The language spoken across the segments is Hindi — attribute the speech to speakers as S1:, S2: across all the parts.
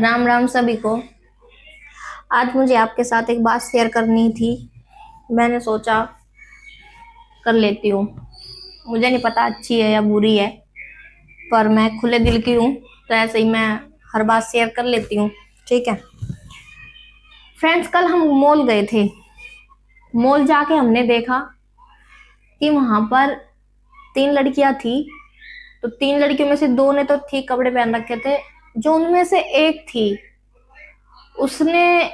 S1: राम राम सभी को। आज मुझे आपके साथ एक बात शेयर करनी थी। मैंने सोचा कर लेती हूँ। मुझे नहीं पता अच्छी है या बुरी है, पर मैं खुले दिल की हूँ तो ऐसे ही मैं हर बात शेयर कर लेती हूँ। ठीक है फ्रेंड्स, कल हम मॉल गए थे। मॉल जाके हमने देखा कि वहां पर 3 लड़कियां थी। तो 3 लड़कियों में से 2 ने तो ठीक कपड़े पहन रखे थे। जो उनमें से एक थी, उसने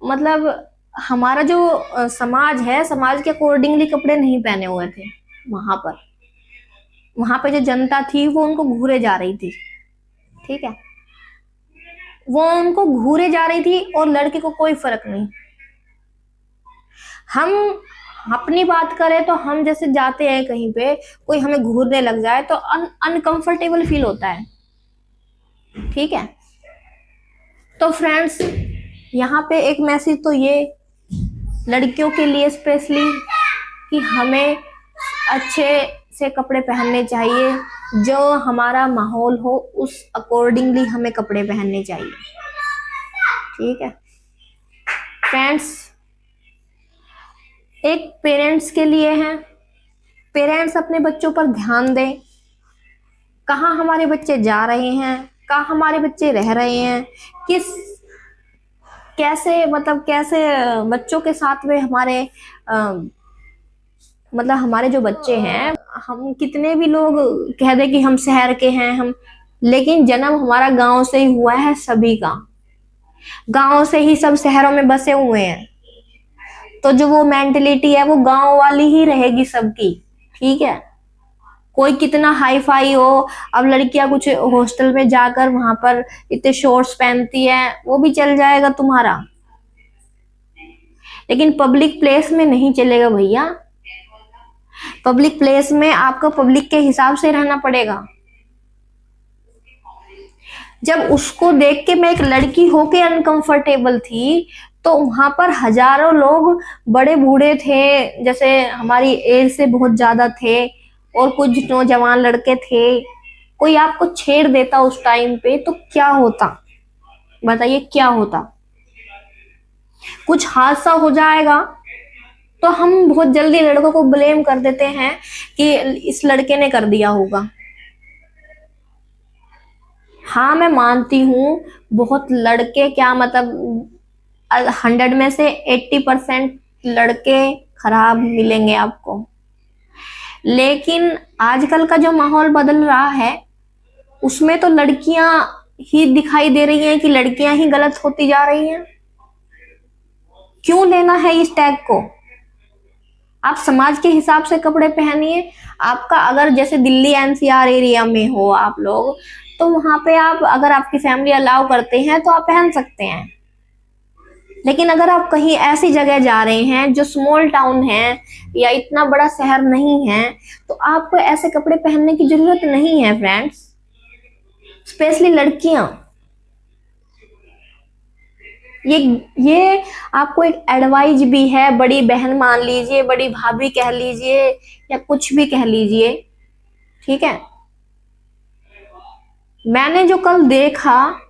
S1: मतलब हमारा जो समाज है, समाज के अकॉर्डिंगली कपड़े नहीं पहने हुए थे। वहां पर वहां पे जो जनता थी वो उनको घूरे जा रही थी। ठीक है, वो उनको घूरे जा रही थी और लड़के को कोई फर्क नहीं। हम अपनी बात करें तो हम जैसे जाते हैं कहीं पे, कोई हमें घूरने लग जाए तो अनकंफर्टेबल फील होता है। ठीक है, तो फ्रेंड्स यहाँ पे एक मैसेज तो ये लड़कियों के लिए स्पेशली कि हमें अच्छे से कपड़े पहनने चाहिए। जो हमारा माहौल हो उस अकॉर्डिंगली हमें कपड़े पहनने चाहिए। ठीक है फ्रेंड्स, एक पेरेंट्स के लिए है। पेरेंट्स अपने बच्चों पर ध्यान दें, कहाँ हमारे बच्चे जा रहे हैं, कहाँ हमारे बच्चे रह रहे हैं, किस कैसे कैसे बच्चों के साथ में हमारे हमारे जो बच्चे हैं। हम कितने भी लोग कह दे कि हम शहर के हैं, हम लेकिन जन्म हमारा गांव से ही हुआ है। सभी का गांव से ही सब शहरों में बसे हुए हैं, तो जो वो मेंटेलिटी है वो गांव वाली ही रहेगी सबकी। ठीक है, कोई कितना हाई फाई हो, अब लड़कियां कुछ हॉस्टल में जाकर वहां पर इतने शॉर्ट्स पहनती है, वो भी चल जाएगा तुम्हारा, लेकिन पब्लिक प्लेस में नहीं चलेगा भैया। पब्लिक प्लेस में आपको पब्लिक के हिसाब से रहना पड़ेगा। जब उसको देख के मैं एक लड़की होके अनकंफर्टेबल थी, तो वहां पर हजारों लोग बड़े बूढ़े थे, जैसे हमारी एज से बहुत ज्यादा थे, और कुछ नौजवान लड़के थे। कोई आपको छेड़ देता उस टाइम पे तो क्या होता, बताइए क्या होता। कुछ हादसा हो जाएगा तो हम बहुत जल्दी लड़कों को ब्लेम कर देते हैं कि इस लड़के ने कर दिया होगा। हाँ मैं मानती हूँ, बहुत लड़के क्या 100 में से 80% लड़के खराब मिलेंगे आपको, लेकिन आजकल का जो माहौल बदल रहा है उसमें तो लड़कियां ही दिखाई दे रही हैं कि लड़कियां ही गलत होती जा रही हैं। क्यों लेना है इस टैग को? आप समाज के हिसाब से कपड़े पहनिए। आपका अगर जैसे दिल्ली एनसीआर एरिया में हो आप लोग, तो वहां पे आप अगर आपकी फैमिली अलाउ करते हैं तो आप पहन सकते हैं। लेकिन अगर आप कहीं ऐसी जगह जा रहे हैं जो स्मॉल टाउन है या इतना बड़ा शहर नहीं है, तो आपको ऐसे कपड़े पहनने की जरूरत नहीं है फ्रेंड्स, स्पेशली लड़कियां। ये आपको एक एडवाइस भी है, बड़ी बहन मान लीजिए, बड़ी भाभी कह लीजिए, या कुछ भी कह लीजिए। ठीक है, मैंने जो कल देखा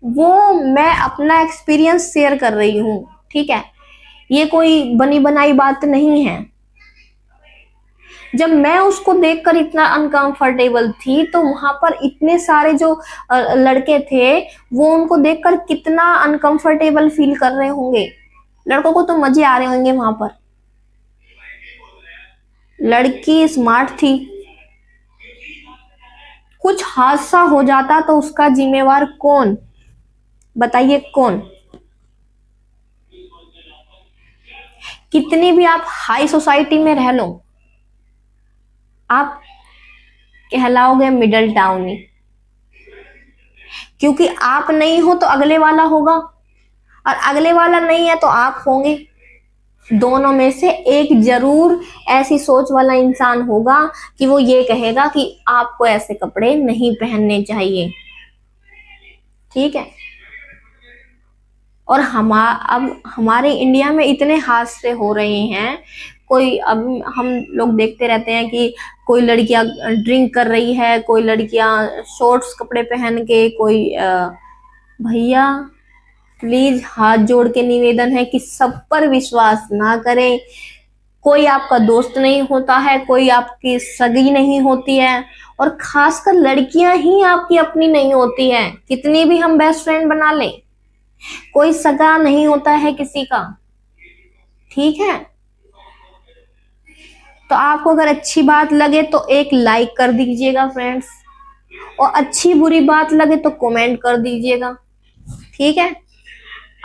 S1: वो मैं अपना एक्सपीरियंस शेयर कर रही हूँ। ठीक है, ये कोई बनी बनाई बात नहीं है। जब मैं उसको देखकर इतना अनकंफर्टेबल थी, तो वहां पर इतने सारे जो लड़के थे, वो उनको देखकर कितना अनकंफर्टेबल फील कर रहे होंगे। लड़कों को तो मजे आ रहे होंगे वहां पर। लड़की स्मार्ट थी, कुछ हादसा हो जाता तो उसका जिम्मेवार कौन, बताइए कौन? कितनी भी आप हाई सोसाइटी में रह लो, आप कहलाओगे मिडिल टाउन ही, क्योंकि आप नहीं हो तो अगले वाला होगा, और अगले वाला नहीं है तो आप होंगे। दोनों में से एक जरूर ऐसी सोच वाला इंसान होगा कि वो ये कहेगा कि आपको ऐसे कपड़े नहीं पहनने चाहिए। ठीक है, और अब हमारे इंडिया में इतने हादसे हो रहे हैं। कोई अब हम लोग देखते रहते हैं कि कोई लड़कियां ड्रिंक कर रही है, कोई लड़कियां शॉर्ट्स कपड़े पहन के, कोई भैया प्लीज हाथ जोड़ के निवेदन है कि सब पर विश्वास ना करें। कोई आपका दोस्त नहीं होता है, कोई आपकी सगी नहीं होती है, और खासकर लड़कियां ही आपकी अपनी नहीं होती है। कितनी भी हम बेस्ट फ्रेंड बना लें, कोई सगा नहीं होता है किसी का। ठीक है, तो आपको अगर अच्छी बात लगे तो एक लाइक कर दीजिएगा फ्रेंड्स, और अच्छी बुरी बात लगे तो कमेंट कर दीजिएगा। ठीक है,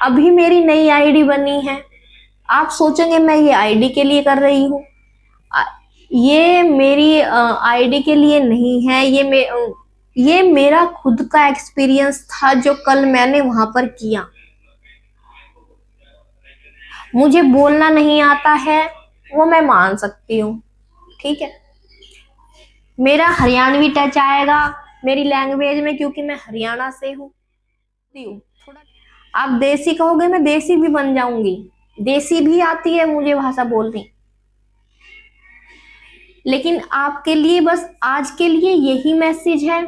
S1: अभी मेरी नई आईडी बनी है, आप सोचेंगे मैं ये आईडी के लिए कर रही हूँ। ये मेरी आईडी के लिए नहीं है, ये मेरा खुद का एक्सपीरियंस था जो कल मैंने वहां पर किया। मुझे बोलना नहीं आता है वो मैं मान सकती हूँ। ठीक है, मेरा हरियाणवी टच आएगा मेरी लैंग्वेज में, क्योंकि मैं हरियाणा से हूँ। थोड़ा आप देसी कहोगे, मैं देसी भी बन जाऊंगी, देसी भी आती है मुझे भाषा बोलनी। लेकिन आपके लिए बस आज के लिए यही मैसेज है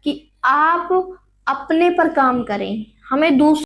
S1: कि आप अपने पर काम करें, हमें दूसरों